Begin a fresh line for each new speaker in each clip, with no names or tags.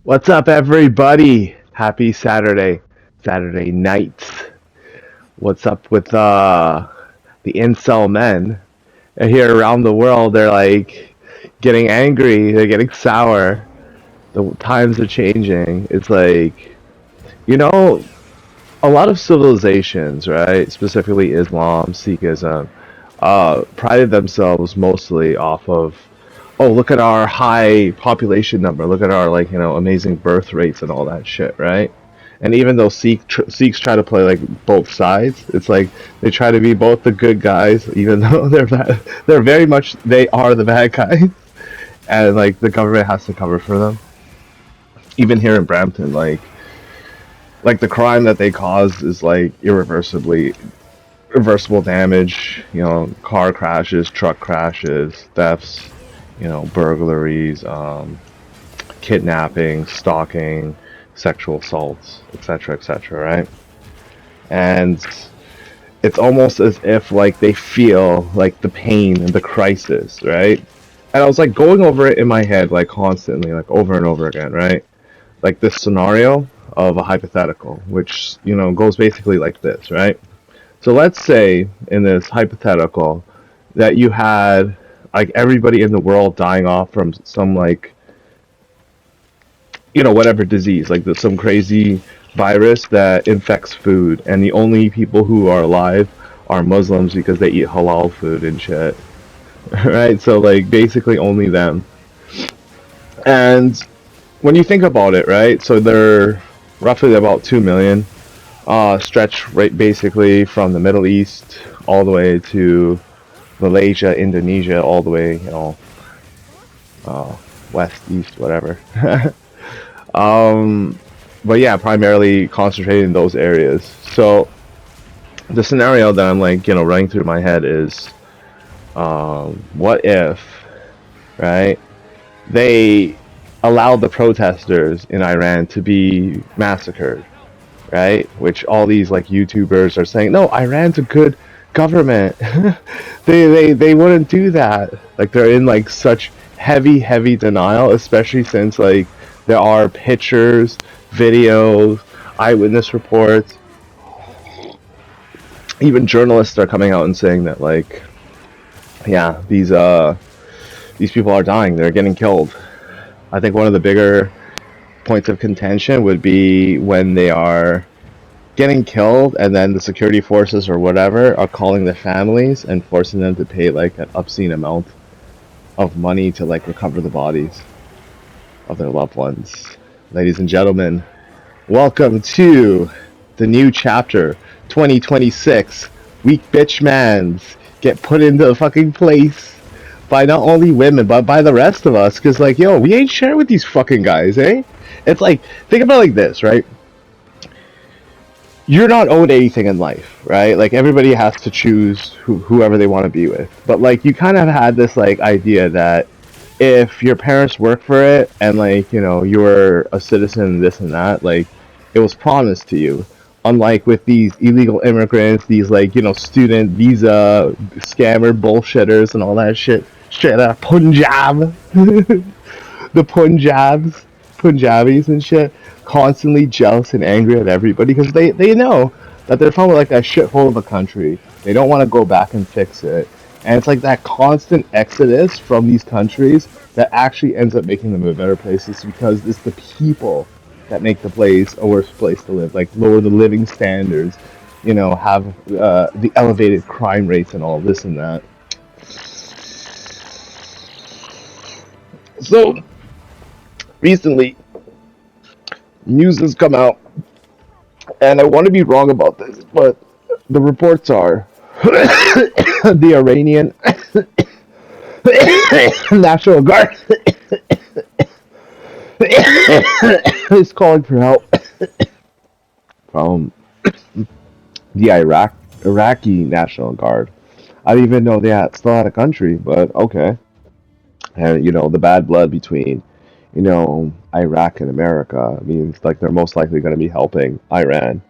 What's up, everybody? Happy Saturday night. What's up with the incel men? Here around the world, they're like getting angry, they're getting sour. The times are changing. It's like, you know, a lot of civilizations, right? Specifically Islam, Sikhism, prided themselves mostly off of, oh, look at our high population number, look at our amazing birth rates and all that shit, right? And even though Sikhs try to play like both sides, it's like they try to be both the good guys, even though they're bad. They're very much they are the bad guys, and like the government has to cover for them. Even here in Brampton, like the crime that they cause is like irreversibly reversible damage, car crashes, truck crashes, thefts, burglaries, kidnapping, stalking, sexual assaults, etc., etc., right? And it's almost as if like they feel like the pain and the crisis, right? And I was like going over it in my head like constantly, like over and over again, right? Like this scenario of a hypothetical, which, goes basically like this, right? So let's say in this hypothetical that you had like everybody in the world dying off from some like whatever disease, like some crazy virus that infects food, and the only people who are alive are Muslims because they eat halal food and shit. Right? So like basically only them. And when you think about it, right? So they're roughly about 2 million, stretch right basically from the Middle East all the way to Malaysia, Indonesia, all the way, uh, west, east, whatever. um, but yeah, primarily concentrated in those areas. So the scenario that I'm like, running through my head is, what if, right? They allowed the protesters in Iran to be massacred, right? Which all these like YouTubers are saying, no, Iran's a good government. They wouldn't do that. Like they're in like such heavy denial, especially since like there are pictures, videos, eyewitness reports. Even journalists are coming out and saying that like, yeah, these people are dying. They're getting killed. I think one of the bigger points of contention would be when they are getting killed and then the security forces or whatever are calling the families and forcing them to pay like an obscene amount of money to like recover the bodies of their loved ones. Ladies and gentlemen, welcome to the new chapter 2026. Weak bitch mans get put into the fucking place by not only women but by the rest of us, because like, yo, we ain't sharing with these fucking guys, eh? It's like, think about it like this, right? You're not owed anything in life, right? Like everybody has to choose whoever they want to be with. But like you kind of had this like idea that if your parents work for it and like, you're a citizen, this and that, like it was promised to you. Unlike with these illegal immigrants, these like, student visa scammer bullshitters and all that shit. Straight out of Punjab. The Punjabis and shit, constantly jealous and angry at everybody because they know that they're from like that shithole of a country. They don't want to go back and fix it. And it's like that constant exodus from these countries that actually ends up making them a better place is because it's the people that make the place a worse place to live, like lower the living standards, have the elevated crime rates and all this and that. So recently, news has come out, and I want to be wrong about this, but the reports are the Iranian National Guard is calling for help from the Iraqi National Guard. I didn't even know they had still had a country, but okay. And the bad blood between Iraq and America means like they're most likely going to be helping Iran.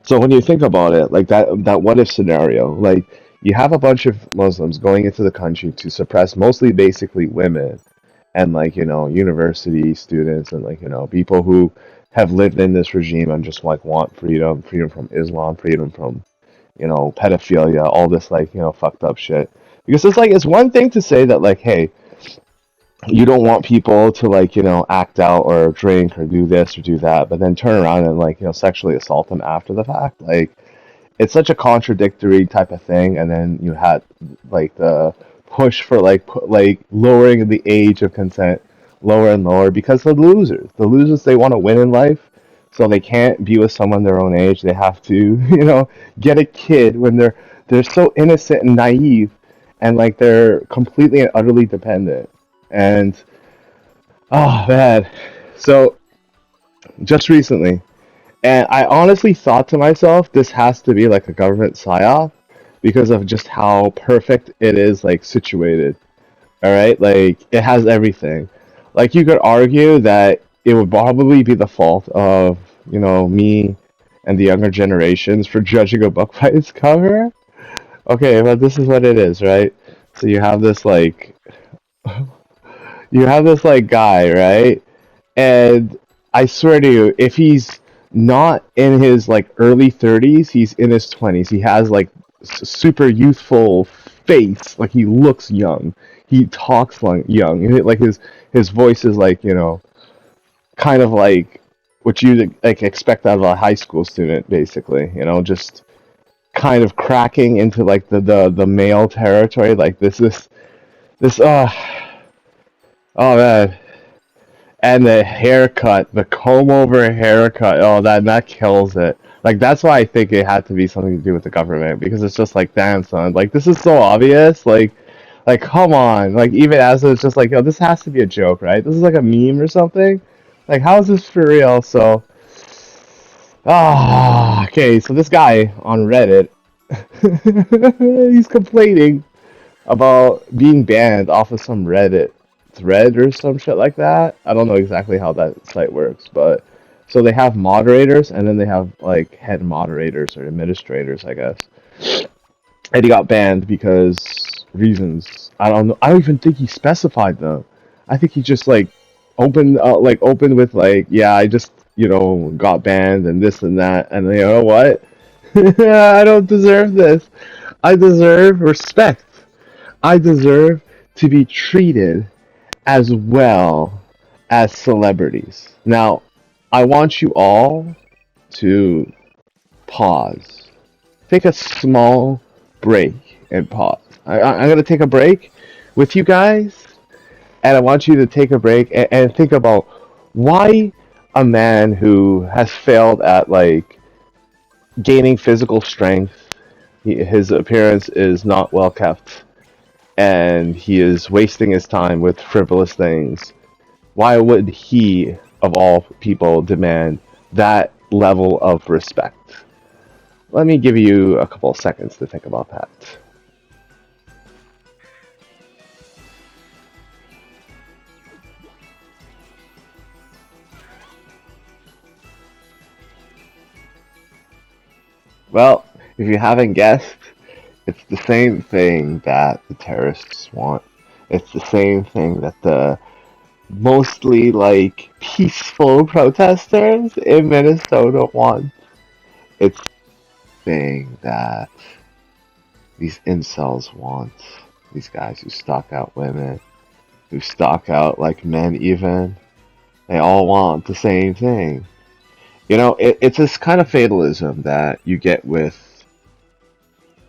So when you think about it, like that what if scenario, like you have a bunch of Muslims going into the country to suppress mostly basically women, and like university students and like people who have lived in this regime and just like want freedom from Islam, freedom from pedophilia, all this like fucked up shit. Because it's like it's one thing to say that like, hey, you don't want people to like act out or drink or do this or do that, but then turn around and like sexually assault them after the fact. Like it's such a contradictory type of thing. And then you had like the push for like like lowering the age of consent lower and lower because the losers they want to win in life, so they can't be with someone their own age. They have to get a kid when they're so innocent and naive, and like they're completely and utterly dependent. And oh man, so just recently, and I honestly thought to myself, this has to be like a government psyop because of just how perfect it is, like situated. All right, like it has everything. Like you could argue that it would probably be the fault of me and the younger generations for judging a book by its cover. Okay, but this is what it is, right? So you have this like guy, right? And I swear to you, if he's not in his like early 30s, he's in his 20s. He has like super youthful face, like he looks young. He talks like young. Like his voice is like, kind of like what you like expect out of a high school student basically, just kind of cracking into like the male territory. Like this oh man. And the haircut, the comb over haircut, oh that kills it. Like that's why I think it had to be something to do with the government because it's just like, damn son, like this is so obvious. Like come on. Like even as it's just like, yo, this has to be a joke, right? This is like a meme or something. Like how is this for real? So okay, so this guy on Reddit he's complaining about being banned off of some Reddit thread or some shit like that. I don't know exactly how that site works, but so they have moderators and then they have like head moderators or administrators, I guess. And he got banned because reasons. I don't know. I don't even think he specified them. I think he just like opened with like, yeah, I just got banned and this and that, and you know what? I don't deserve this. I deserve respect. I deserve to be treated as well as celebrities. Now, I want you all to pause. Take a small break and pause. I'm going to take a break with you guys, and I want you to take a break and think about why a man who has failed at like gaining physical strength, his appearance is not well kept, and he is wasting his time with frivolous things. Why would he, of all people, demand that level of respect? Let me give you a couple of seconds to think about that. Well, if you haven't guessed, it's the same thing that the terrorists want. It's the same thing that the mostly like peaceful protesters in Minnesota want. It's the thing that these incels want. These guys who stalk out women, who stalk out like men even. They all want the same thing. It's this kind of fatalism that you get with,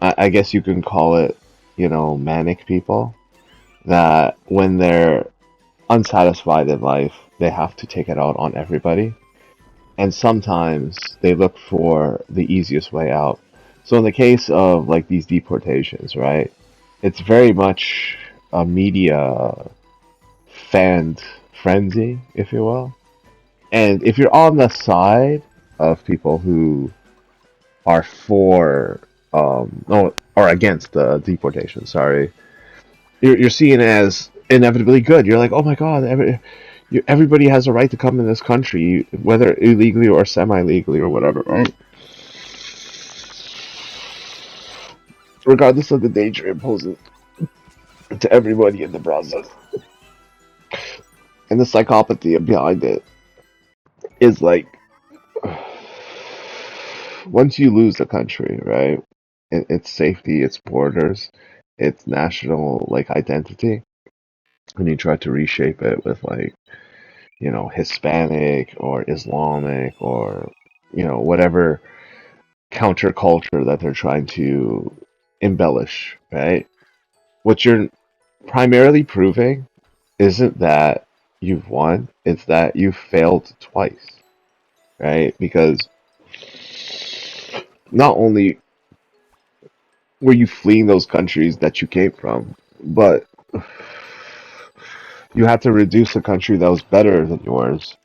I guess you can call it, manic people. That when they're unsatisfied in life, they have to take it out on everybody. And sometimes they look for the easiest way out. So in the case of like these deportations, right? It's very much a media fanned frenzy, if you will. And if you're on the side of people who are for no, or against the deportation, sorry, you're seen as inevitably good. You're like, oh my god, everybody has a right to come in this country, whether illegally or semi-legally or whatever, right? Regardless of the danger it poses to everybody in the process. And the psychopathy behind it is like, once you lose a country, right? Its safety, its borders, its national like identity, and you try to reshape it with like, Hispanic or Islamic or, whatever counterculture that they're trying to embellish, right? What you're primarily proving isn't that you've won, it's that you've failed twice, right? Because not only were you fleeing those countries that you came from, but you had to reduce a country that was better than yours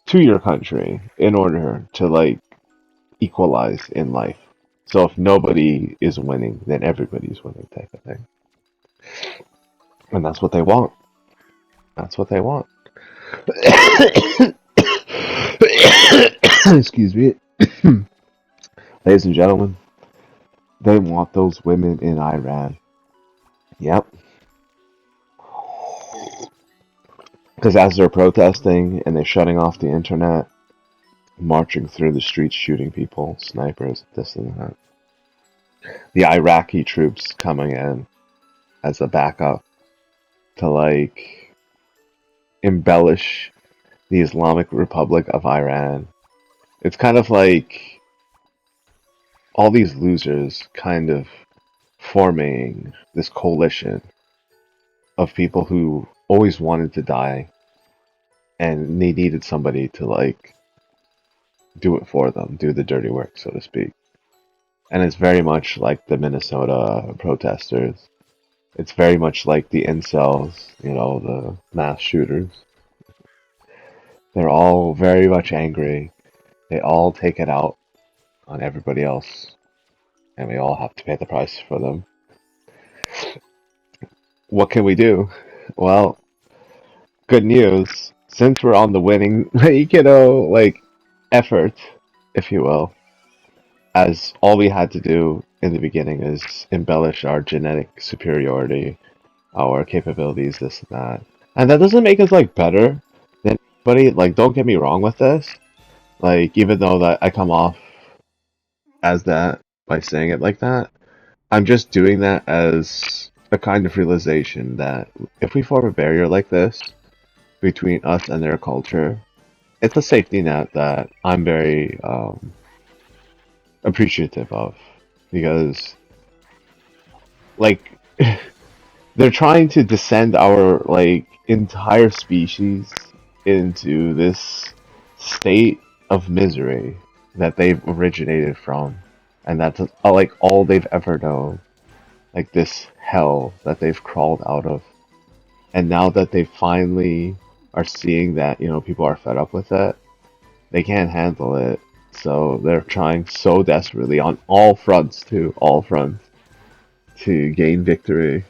to your country in order to like equalize in life. So if nobody is winning, then everybody's winning type of thing. And that's what they want. That's what they want. Excuse me. Ladies and gentlemen, they want those women in Iran. Yep. Because as they're protesting and they're shutting off the internet, marching through the streets, shooting people, snipers, this and that, the Iraqi troops coming in as a backup to like embellish the Islamic Republic of Iran. It's kind of like all these losers kind of forming this coalition of people who always wanted to die and they needed somebody to like do it for them, do the dirty work, so to speak. And it's very much like the Minnesota protesters. It's very much like the incels, the mass shooters. They're all very much angry. They all take it out on everybody else, and we all have to pay the price for them. What can we do? Well, good news. Since we're on the winning, like effort, if you will, as all we had to do in the beginning is embellish our genetic superiority, our capabilities, this and that. And that doesn't make us like better than anybody. Like, don't get me wrong with this. Like, even though that I come off as that by saying it like that, I'm just doing that as a kind of realization that if we form a barrier like this between us and their culture, it's a safety net that I'm very appreciative of because, like, they're trying to descend our like entire species into this state of misery that they've originated from, and that's like all they've ever known, like this hell that they've crawled out of. And now that they finally are seeing that people are fed up with it, they can't handle it, so they're trying so desperately on all fronts, to gain victory,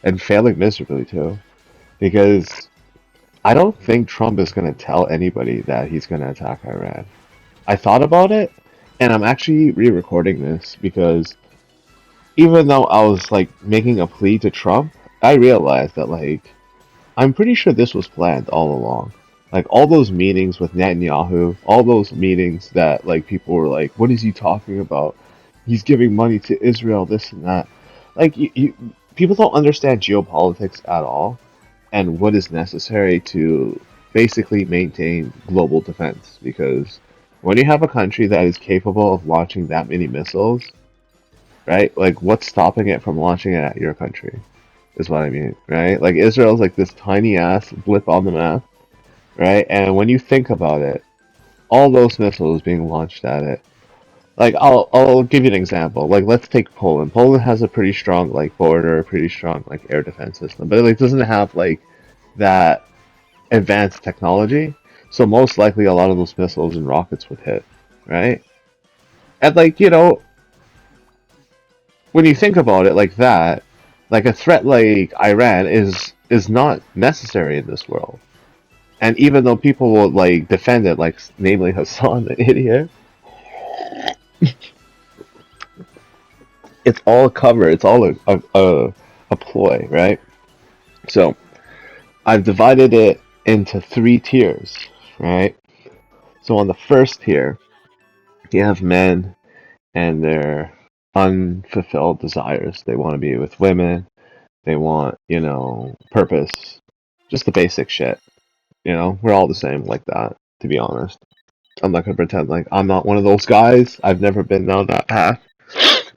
and failing miserably too, because I don't think Trump is going to tell anybody that he's going to attack Iran. I thought about it, and I'm actually re-recording this because even though I was like making a plea to Trump, I realized that like I'm pretty sure this was planned all along. Like all those meetings with Netanyahu, all those meetings that like people were like, "What is he talking about? He's giving money to Israel, this and that." Like people don't understand geopolitics at all, and what is necessary to basically maintain global defense. Because when you have a country that is capable of launching that many missiles, right? Like, what's stopping it from launching it at your country? Is what I mean, right? Like, Israel's like this tiny ass blip on the map, right? And when you think about it, all those missiles being launched at it. Like, I'll give you an example. Like, let's take Poland. Poland has a pretty strong like border, pretty strong like air defense system, but it like doesn't have like that advanced technology. So most likely, a lot of those missiles and rockets would hit, right? And like when you think about it like that, like a threat like Iran is not necessary in this world. And even though people will like defend it, like namely Hassan, the idiot, it's all a cover. It's all a ploy, right? So I've divided it into three tiers, right? So on the first tier, you have men and their unfulfilled desires. They want to be with women. They want, purpose. Just the basic shit. We're all the same like that, to be honest. I'm not gonna pretend like I'm not one of those guys. I've never been down that path.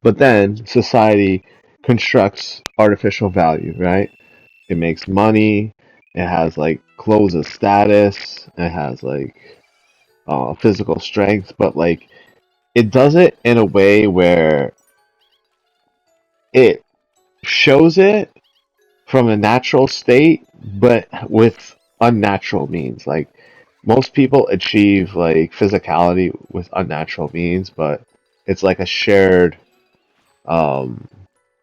But then society constructs artificial value, right? It makes money. It has like clothes of status. It has like physical strength, but like it does it in a way where it shows it from a natural state, but with unnatural means. Like most people achieve like physicality with unnatural means, but it's like a shared um,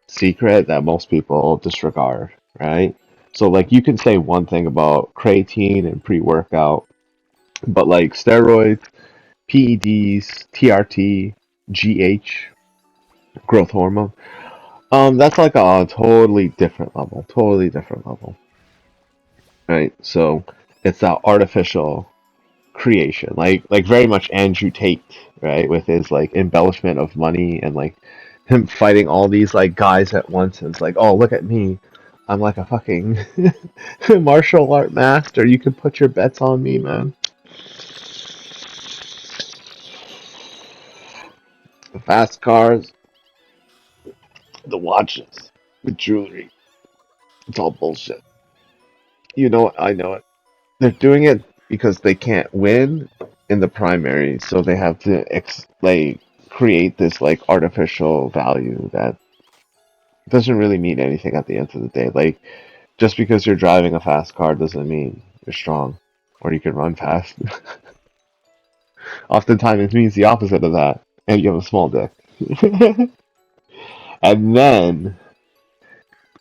secret that most people disregard, right? So like you can say one thing about creatine and pre-workout, but like steroids, PEDs, TRT, GH, growth hormone, that's like a totally different level, right? So it's that artificial creation, like very much Andrew Tate, right, with his like embellishment of money and like him fighting all these like guys at once, and it's like, oh, look at me, I'm like a fucking martial art master. You can put your bets on me, man. The fast cars, the watches, the jewelry, it's all bullshit. You know it, I know it. They're doing it because they can't win in the primary, so they have to like create this like artificial value that doesn't really mean anything at the end of the day. Like just because you're driving a fast car doesn't mean you're strong or you can run fast. Oftentimes it means the opposite of that, and you have a small dick. And then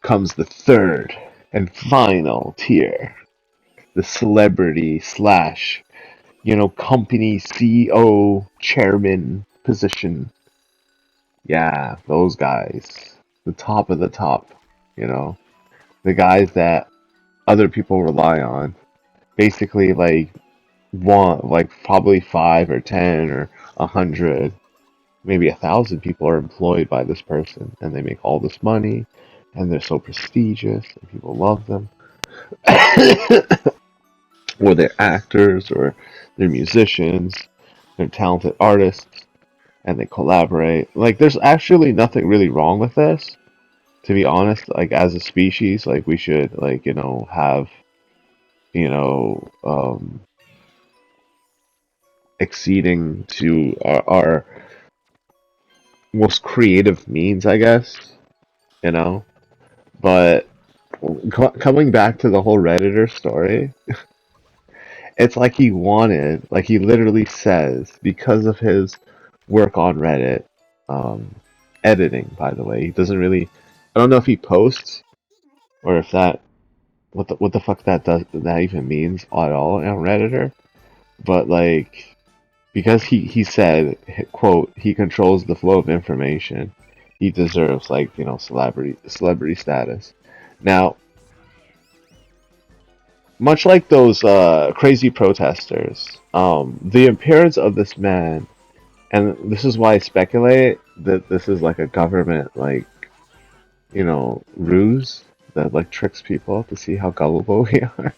comes the third and final tier, the celebrity slash company CEO chairman position. Yeah, those guys. The top of the top, you know, the guys that other people rely on. Basically, like, like probably 5 or 10 or 100, maybe 1,000 people are employed by this person, and they make all this money, and they're so prestigious, and people love them. Or they're actors, or they're musicians, they're talented artists, and they collaborate. Like, there's actually nothing really wrong with this, to be honest. Like, as a species, like, we should, like, have, you know, um, exceeding to our most creative means, I guess, you know? But coming back to the whole Redditor story, it's like like he literally says, because of his work on Reddit, um, editing, by the way, he doesn't really, I don't know if he posts or if that, what the fuck that even means at all on Redditor, but like, because he said, quote, he controls the flow of information, he deserves like, celebrity status. Now, much like those crazy protesters, the appearance of this man, and this is why I speculate that this is like a government, like, ruse that like tricks people to see how gullible we are.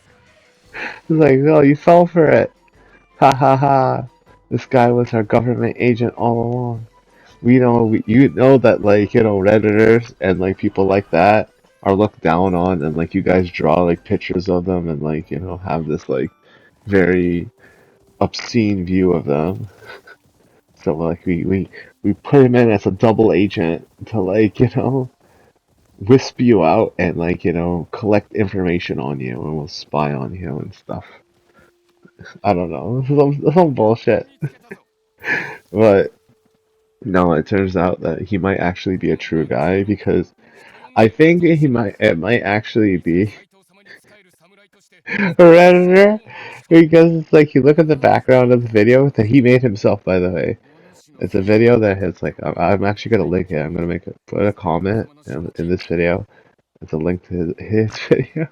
It's like, oh, you fell for it. Ha ha ha. This guy was our government agent all along. You know that like, Redditors and like people like that are looked down on, and like you guys draw like pictures of them and like, have this like very obscene view of them. So like we put him in as a double agent to like, wisp you out and like, collect information on you, and we'll spy on you and stuff. I don't know. Some bullshit. But no, it turns out that he might actually be a true guy, because I think it might actually be a Redditor, because it's like you look at the background of the video that he made himself, by the way. It's a video that has like, I'm actually gonna link it. I'm gonna put a comment in this video. It's a link to his video.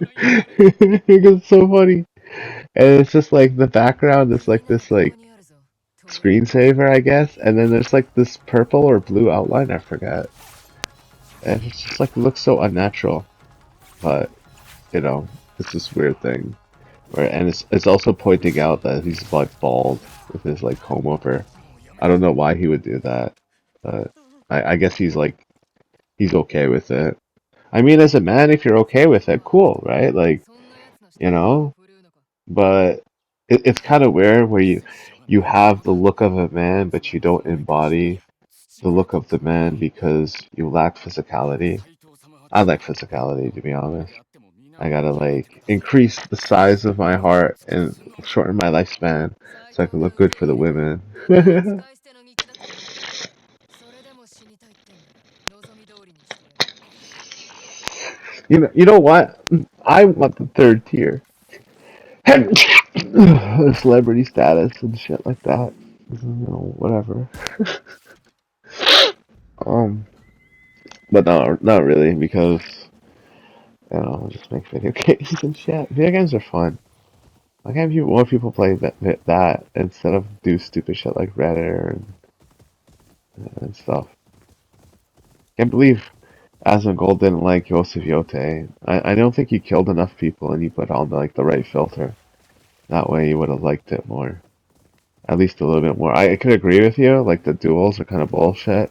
It's so funny. And it's just like the background is like this like screensaver, I guess, and then there's like this purple or blue outline, I forget. And it's just like it looks so unnatural. But, it's this weird thing. And it's also pointing out that he's like bald with his like comb over. I don't know why he would do that, but I guess he's okay with it. I mean, as a man, if you're okay with it, cool, right? Like, you know, but it's kind of weird where you have the look of a man, but you don't embody the look of the man because you lack physicality. I lack physicality, to be honest. I gotta like increase the size of my heart and shorten my lifespan so I can look good for the women. You know what? I want the third tier. Celebrity status and shit like that. Whatever. Um, but no, not really because just make video games and shit. Video games are fun. Why can't more people play that instead of do stupid shit like Reddit and stuff? Can't believe Asmongold didn't like Yosef Yote. I don't think he killed enough people and he put on like the right filter. That way he would have liked it more. At least a little bit more. I could agree with you, like the duels are kind of bullshit.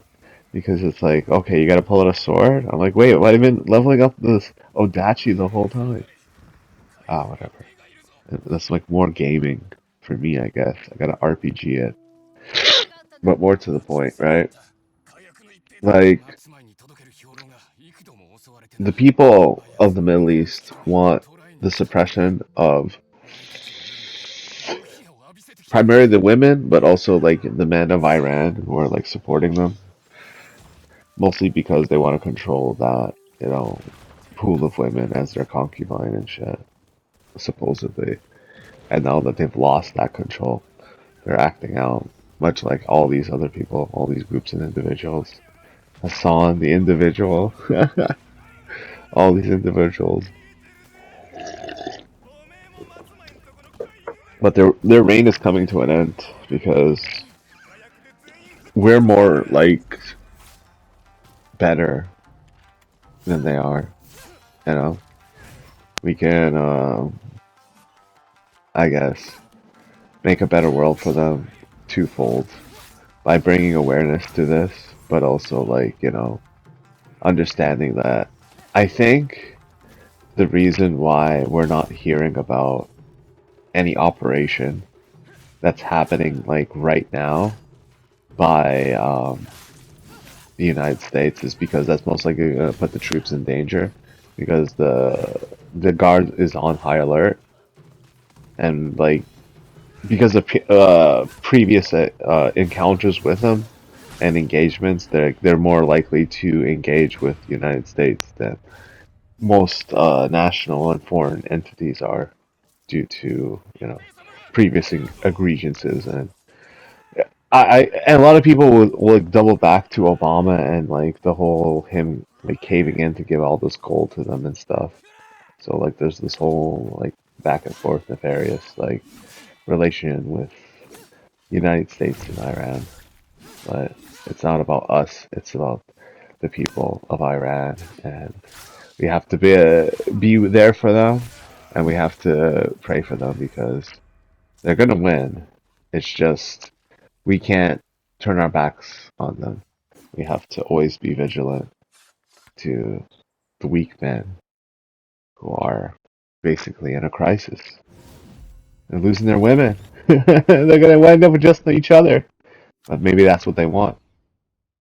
Because it's like, okay, you gotta pull out a sword? I'm like, wait, I've been leveling up this Odachi the whole time. Ah, whatever. That's like more gaming for me, I guess. I gotta RPG it. But more to the point, right? Like, the people of the Middle East want the suppression of primarily the women, but also like the men of Iran who are like supporting them, mostly because they want to control that, pool of women as their concubine and shit, supposedly. And now that they've lost that control, they're acting out, much like all these other people, all these groups and individuals. Hassan, the individual, all these individuals. But their reign is coming to an end because we're more like better than they are. You know, we can, I guess, make a better world for them twofold by bringing awareness to this, but also like understanding that. I think the reason why we're not hearing about any operation that's happening like right now by the United States is because that's most likely going to put the troops in danger because the guard is on high alert and like because of previous encounters with them and engagements, they're more likely to engage with the United States than most national and foreign entities are due to previous egregiances and and a lot of people will like, double back to Obama and like the whole him like caving in to give all this gold to them and stuff. So like there's this whole like back and forth nefarious like relation with United States and Iran. But it's not about us. It's about the people of Iran, and we have to be there for them, and we have to pray for them because they're gonna win. It's just we can't turn our backs on them. We have to always be vigilant to the weak men who are basically in a crisis. They're losing their women. They're gonna wind up with just each other. But maybe that's what they want.